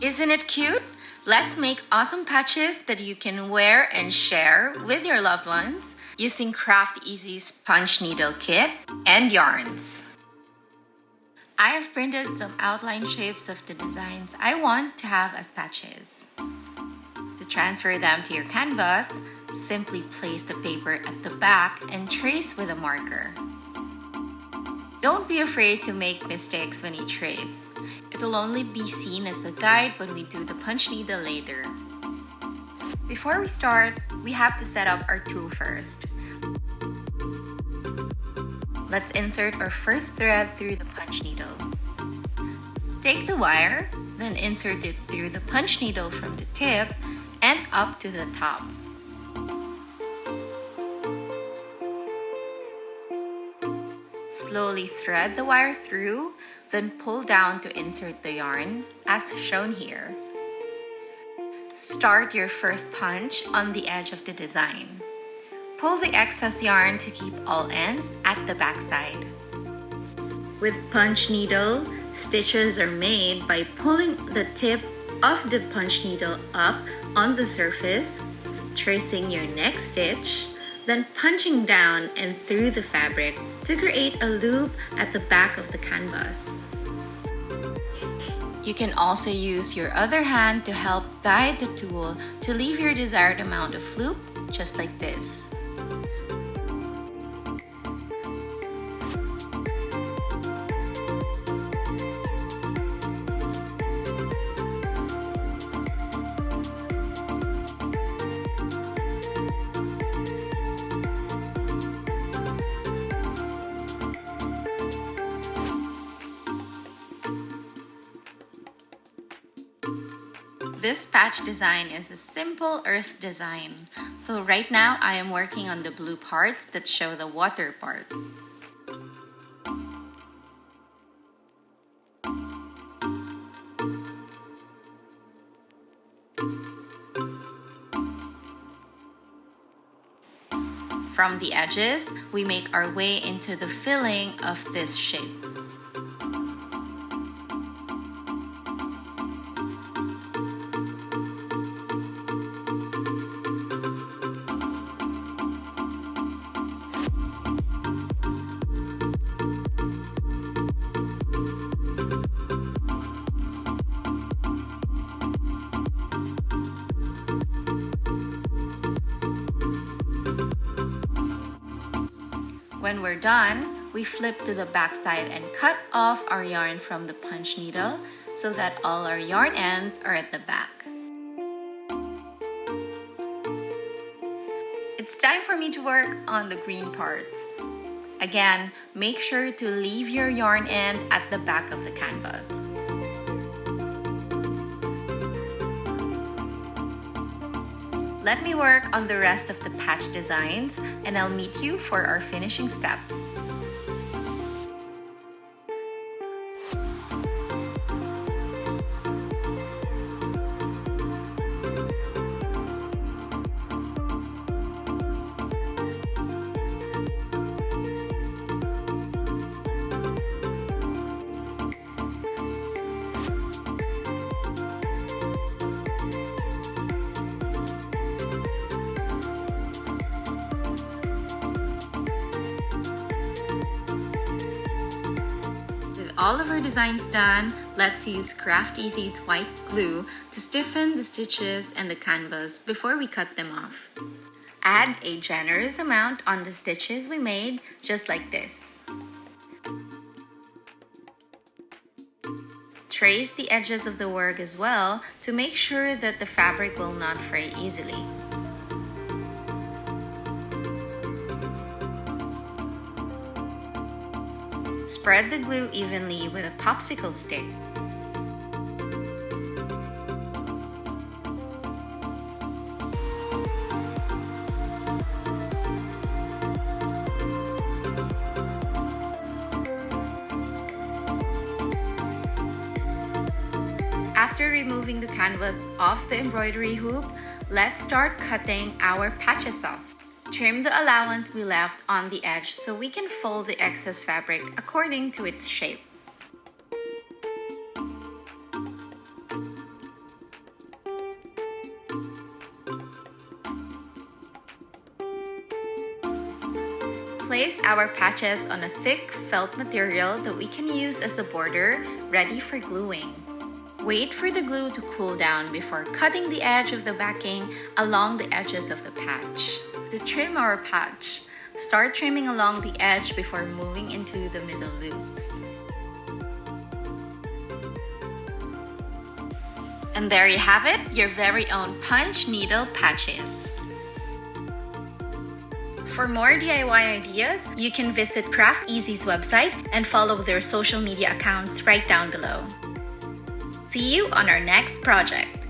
Isn't it cute? Let's make awesome patches that you can wear and share with your loved ones using Craft Easy's punch needle kit and yarns. I have printed some outline shapes of the designs I want to have as patches. To transfer them to your canvas, simply place the paper at the back and trace with a marker. Don't be afraid to make mistakes when you trace. It'll only be seen as a guide when we do the punch needle later. Before we start, we have to set up our tool first. Let's insert our first thread through the punch needle. Take the wire, then insert it through the punch needle from the tip and up to the top. Slowly thread the wire through, then pull down to insert the yarn, as shown here. Start your first punch on the edge of the design. Pull the excess yarn to keep all ends at the back side. With punch needle, stitches are made by pulling the tip of the punch needle up on the surface, tracing your next stitch, then punching down and through the fabric to create a loop at the back of the canvas. You can also use your other hand to help guide the tool to leave your desired amount of loop, just like this. This patch design is a simple earth design. So right now I am working on the blue parts that show the water part. From the edges, we make our way into the filling of this shape. When we're done, we flip to the back side and cut off our yarn from the punch needle so that all our yarn ends are at the back. It's time for me to work on the green parts. Again, make sure to leave your yarn end at the back of the canvas. Let me work on the rest of the patch designs and I'll meet you for our finishing steps. All of our designs done, let's use Craft Easy's white glue to stiffen the stitches and the canvas before we cut them off. Add a generous amount on the stitches we made, just like this. Trace the edges of the work as well to make sure that the fabric will not fray easily. Spread the glue evenly with a popsicle stick. After removing the canvas off the embroidery hoop, let's start cutting our patches off. Trim the allowance we left on the edge so we can fold the excess fabric according to its shape. Place our patches on a thick felt material that we can use as a border, ready for gluing. Wait for the glue to cool down before cutting the edge of the backing along the edges of the patch. To trim our patch, start trimming along the edge before moving into the middle loops. And there you have it, your very own punch needle patches. For more DIY ideas, you can visit Craft Easy's website and follow their social media accounts right down below. See you on our next project.